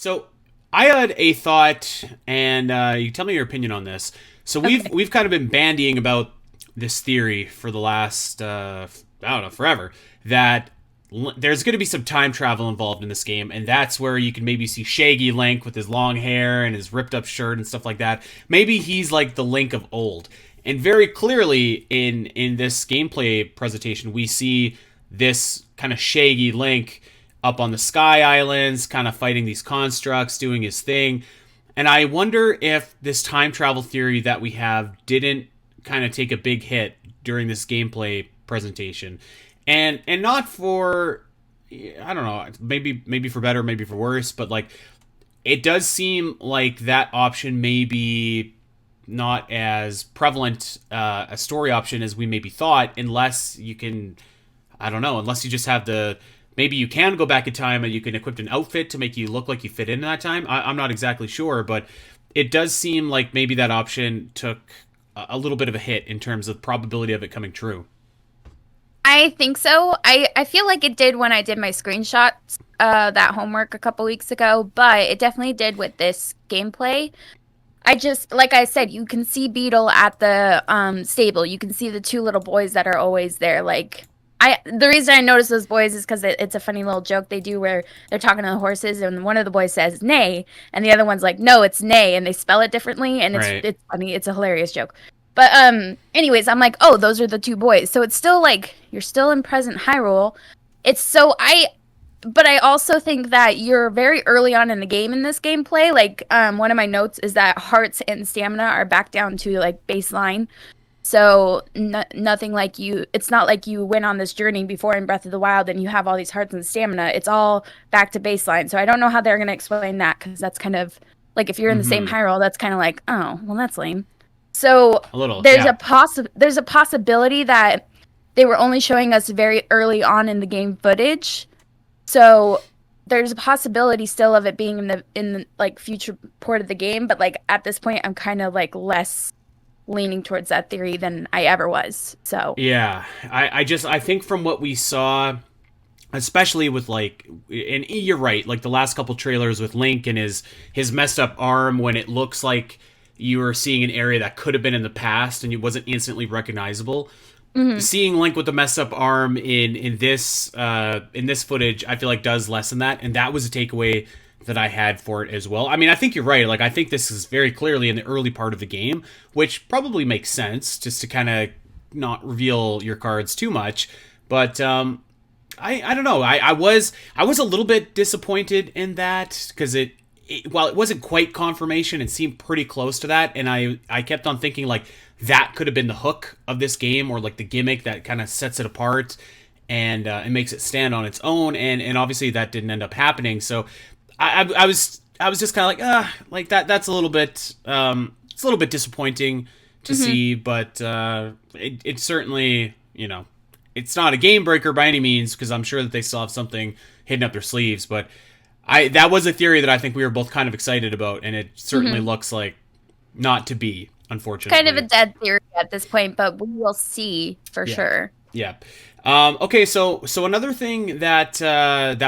So I had a thought, and you tell me your opinion on this. So we've Okay. we've kind of been bandying about this theory for the last I don't know, forever, that there's going to be some time travel involved in this game, and that's where you can maybe see Shaggy Link with his long hair and his ripped up shirt and stuff like that. Maybe he's like the Link of old. And very clearly in this gameplay presentation, we see this kind of Shaggy Link up on the Sky Islands, kind of fighting these constructs, doing his thing. And I wonder if this time travel theory that we have didn't kind of take a big hit during this gameplay presentation. And not for, I don't know, maybe for better, maybe for worse, but like it does seem like that option may be not as prevalent a story option as we maybe thought, unless you can, I don't know, unless you just have the, maybe you can go back in time and you can equip an outfit to make you look like you fit in that time. I'm not exactly sure, but it does seem like maybe that option took a little bit of a hit in terms of probability of it coming true. I think so. I feel like it did when I did my screenshots, that homework a couple weeks ago, but it definitely did with this gameplay. I just, like I said, you can see Beetle at the stable. You can see the two little boys that are always there. The reason I noticed those boys is because it's a funny little joke they do where they're talking to the horses, and one of the boys says "nay," and the other one's like, "No, it's nay," and they spell it differently, and Right. it's funny. It's a hilarious joke. But anyways, I'm like, oh, those are the two boys. So it's still like you're still in present Hyrule. It's so I But I also think that you're very early on in the game in this gameplay. One of my notes is that hearts and stamina are back down to like baseline. So nothing like you. It's not like you went on this journey before in Breath of the Wild and you have all these hearts and stamina. It's all back to baseline. So I don't know how they're gonna explain that because that's kind of like if you're in the same Mm-hmm. Hyrule, that's kind of like, oh, well, that's lame. So A little, yeah. there's a possibility that they were only showing us very early on in the game footage, so there's a possibility still of it being in the like future port of the game, but like at this point I'm kind of like less leaning towards that theory than I ever was. So, Yeah. I think from what we saw, especially with like, and you're right, like the last couple trailers with Link and his messed up arm, when it looks like you were seeing an area that could have been in the past and it wasn't instantly recognizable. mhm, Seeing Link with the messed up arm in this footage, I feel like does lessen that, and that was a takeaway that I had for it as well. I mean, I think you're right. Like, I think this is very clearly in the early part of the game, which probably makes sense just to kind of not reveal your cards too much. But I don't know. I was a little bit disappointed in that because while it wasn't quite confirmation, it seemed pretty close to that, and I kept on thinking like that could have been the hook of this game, or like the gimmick that kind of sets it apart and it makes it stand on its own, and obviously that didn't end up happening. So I was just kind of like that. That's a little bit it's a little bit disappointing to mhm. see, but it certainly, it's not a game breaker by any means, because I'm sure that they still have something hidden up their sleeves. But that was a theory that I think we were both kind of excited about, and it certainly Mhm. looks like not to be, Kind of a unfortunately. dead theory at this point, but we will see for Yeah. sure. Yeah. Okay, so another thing that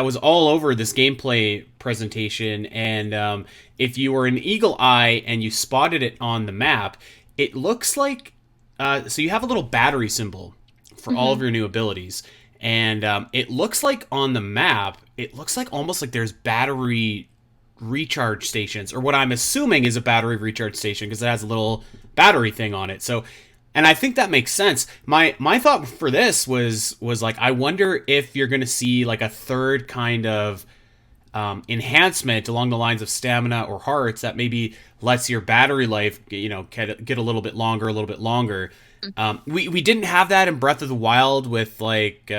was all over this gameplay presentation, and if you were an eagle eye and you spotted it on the map, it looks like so you have a little battery symbol for all of Mhm. your new abilities, and it looks like on the map, it looks like almost like there's battery recharge stations, or what I'm assuming is a battery recharge station, because it has a little battery thing on it. So, and I think that makes sense. My thought for this was like, I wonder if you're going to see like a third kind of enhancement along the lines of stamina or hearts that maybe lets your battery life, get a little bit longer, a little bit longer. We didn't have that in Breath of the Wild with like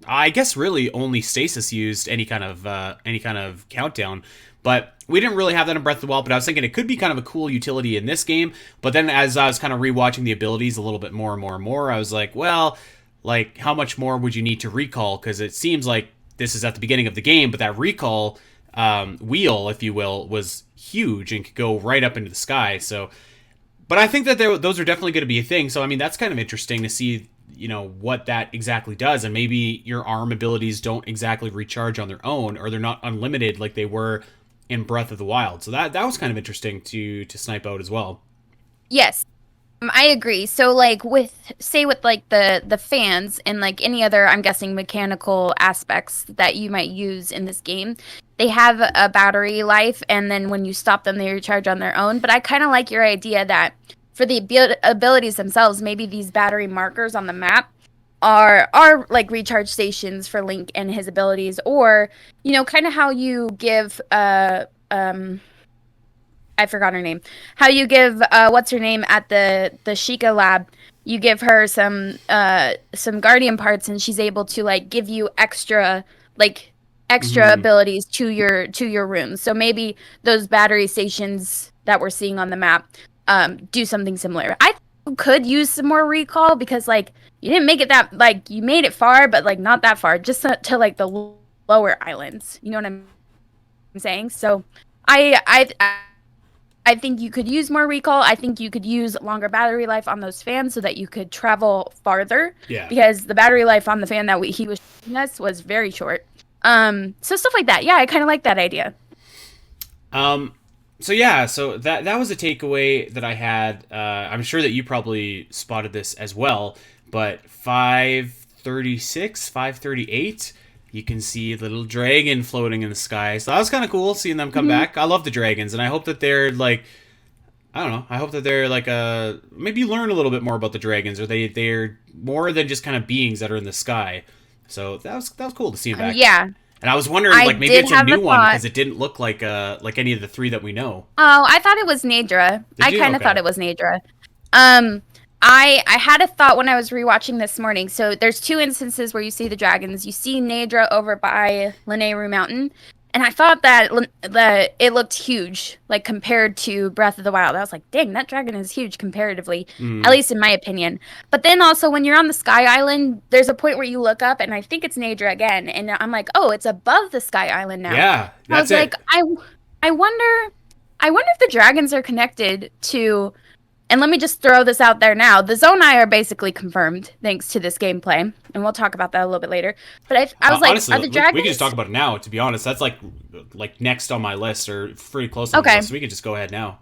I guess really only Stasis used any kind of countdown, but we didn't really have that in Breath of the Wild. But I was thinking it could be kind of a cool utility in this game. But then as I was kind of rewatching the abilities a little bit more and more and more, I was like, well, like how much more would you need to recall? Because it seems like this is at the beginning of the game, but that recall wheel, if you will, was huge and could go right up into the sky. So, but I think that those are definitely going to be a thing. So I mean, that's kind of interesting to see, what that exactly does, and maybe your arm abilities don't exactly recharge on their own, or they're not unlimited like they were in Breath of the Wild. So that was kind of interesting to snipe out as well. Yes, I agree. So like with like the fans and like any other, I'm guessing, mechanical aspects that you might use in this game, they have a battery life, and then when you stop them, they recharge on their own. But I kind of like your idea that for the abilities themselves, maybe these battery markers on the map are like recharge stations for Link and his abilities, or kind of how you give I forgot her name. How you give what's her name at the Sheikah lab? You give her some guardian parts, and she's able to like give you extra abilities to your rooms. So maybe those battery stations that we're seeing on the map do something similar. I could use some more recall because like you didn't make it that like you made it far, but like not that far, just to like the lower islands. You know what I'm saying? So I think you could use more recall. I think you could use longer battery life on those fans so that you could travel farther. Yeah. Because the battery life on the fan that he was showing us was very short. So stuff like that. Yeah, I kind of like that idea. So yeah, so that was a takeaway that I had. I'm sure that you probably spotted this as well, but 536, 538, you can see a little dragon floating in the sky. So that was kind of cool seeing them come back. I love the dragons, and I hope that they're like, I don't know, I hope that they're like maybe you learn a little bit more about the dragons, or they're more than just kind of beings that are in the sky. So that was cool to see them back. Yeah. And I was wondering, like, maybe it's a new one because it didn't look like any of the three that we know. Oh, I thought it was Nadra. I kind of thought it was Nadra. I had a thought when I was rewatching this morning. So there's two instances where you see the dragons. You see Nadra over by Lanayru Mountain, and I thought that it looked huge, like compared to Breath of the Wild. I was like, dang, that dragon is huge comparatively, at least in my opinion. But then also when you're on the Sky Island, there's a point where you look up, and I think it's Nadra again, and I'm like, oh, it's above the Sky Island now. Yeah, that's it. I was like, I wonder if the dragons are connected to. And let me just throw this out there now. The Zonai are basically confirmed thanks to this gameplay. And we'll talk about that a little bit later. But I was like, honestly, are the dragons... we can just talk about it now, to be honest. That's like next on my list, or pretty close on the list. So we can just go ahead now.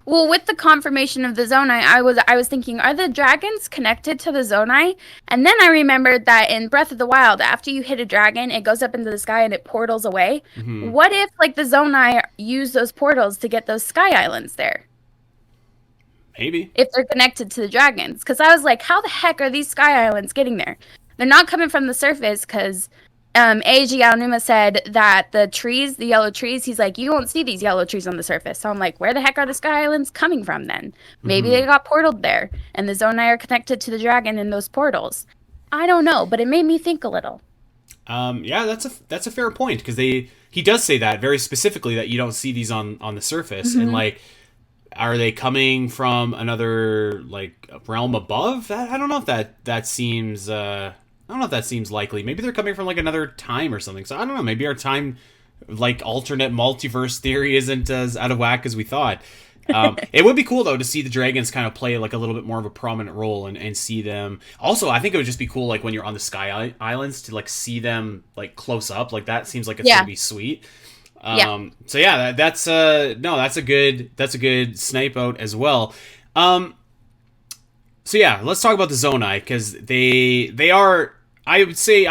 Well, with the confirmation of the Zonai, I was thinking, are the dragons connected to the Zonai? And then I remembered that in Breath of the Wild, after you hit a dragon, it goes up into the sky and it portals away. Mm-hmm. What if like the Zonai use those portals to get those Sky Islands there? Maybe. If they're connected to the dragons. Because I was like, how the heck are these Sky Islands getting there? They're not coming from the surface because Eiji Aonuma said that the yellow trees, he's like, you won't see these yellow trees on the surface. So I'm like, where the heck are the Sky Islands coming from then? Maybe they got portaled there. And the Zonai are connected to the dragon in those portals. I don't know, but it made me think a little. Yeah, that's a fair point. Because he does say that very specifically, that you don't see these on the surface. And like, are they coming from another like realm above? I don't know if that seems. I don't know if that seems likely. Maybe they're coming from like another time or something. So I don't know. Maybe our time, like alternate multiverse theory, isn't as out of whack as we thought. It would be cool though to see the dragons kind of play like a little bit more of a prominent role and see them. Also, I think it would just be cool like when you're on the Sky Islands to like see them like close up. Like that seems like it's gonna be sweet. So yeah, that's a good snipe out as well. So yeah, let's talk about the Zonai, because they are, I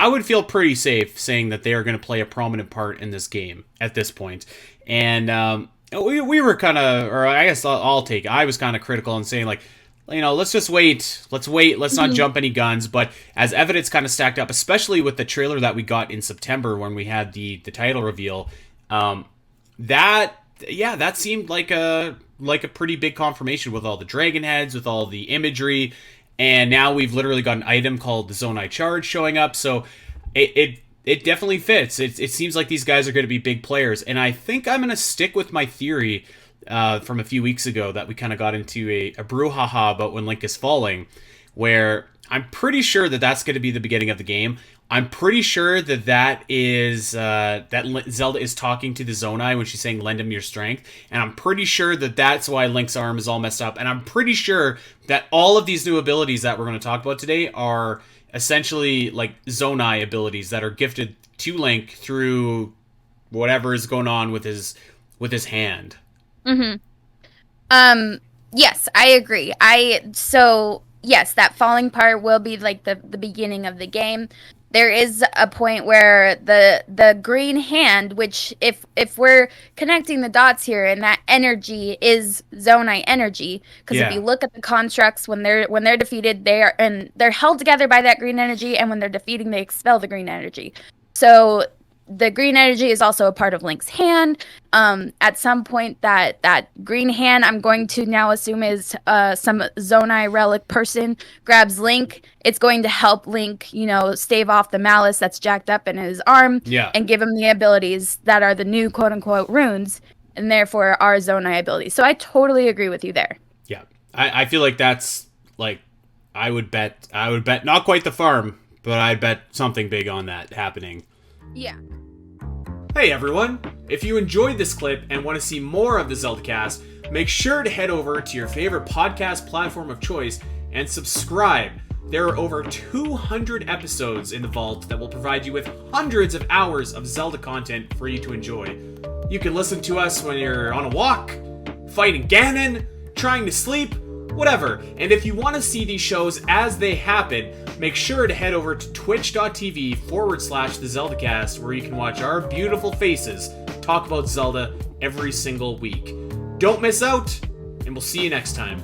would feel pretty safe saying that they are going to play a prominent part in this game at this point. And we were kind of, or I guess I'll take it. I was kind of critical in saying like, let's just wait. Let's not jump any guns. But as evidence kind of stacked up, especially with the trailer that we got in September when we had the title reveal, that seemed like a pretty big confirmation with all the dragon heads, with all the imagery, and now we've literally got an item called the Zonai Charge showing up. So it definitely fits. It seems like these guys are going to be big players, and I think I'm going to stick with my theory from a few weeks ago that we kind of got into a brouhaha about when Link is falling, where I'm pretty sure that that's going to be the beginning of the game. I'm pretty sure that is that Zelda is talking to the Zonai when she's saying lend him your strength, and I'm pretty sure that that's why Link's arm is all messed up, and I'm pretty sure that all of these new abilities that we're going to talk about today are essentially like Zonai abilities that are gifted to Link through whatever is going on with his with his hand. Mm-hmm. Yes, I agree. Yes, that falling part will be like the beginning of the game. There is a point where the green hand, which if we're connecting the dots here, and that energy is Zonai energy, because if you look at the constructs when they're defeated, they're held together by that green energy, and when they're defeating, they expel the green energy. So the green energy is also a part of Link's hand. At some point, that green hand, I'm going to now assume is some Zonai relic person grabs Link. It's going to help Link, stave off the malice that's jacked up in his arm, and give him the abilities that are the new quote-unquote runes, and therefore are Zonai abilities. So I totally agree with you there. Yeah, I feel like that's like I would bet not quite the farm, but I'd bet something big on that happening. Yeah. Hey everyone! If you enjoyed this clip and want to see more of the Zelda Cast, make sure to head over to your favorite podcast platform of choice and subscribe. There are over 200 episodes in the vault that will provide you with hundreds of hours of Zelda content for you to enjoy. You can listen to us when you're on a walk, fighting Ganon, trying to sleep, whatever. And if you want to see these shows as they happen, make sure to head over to twitch.tv/the Zelda Cast, where you can watch our beautiful faces talk about Zelda every single week. Don't miss out, and we'll see you next time.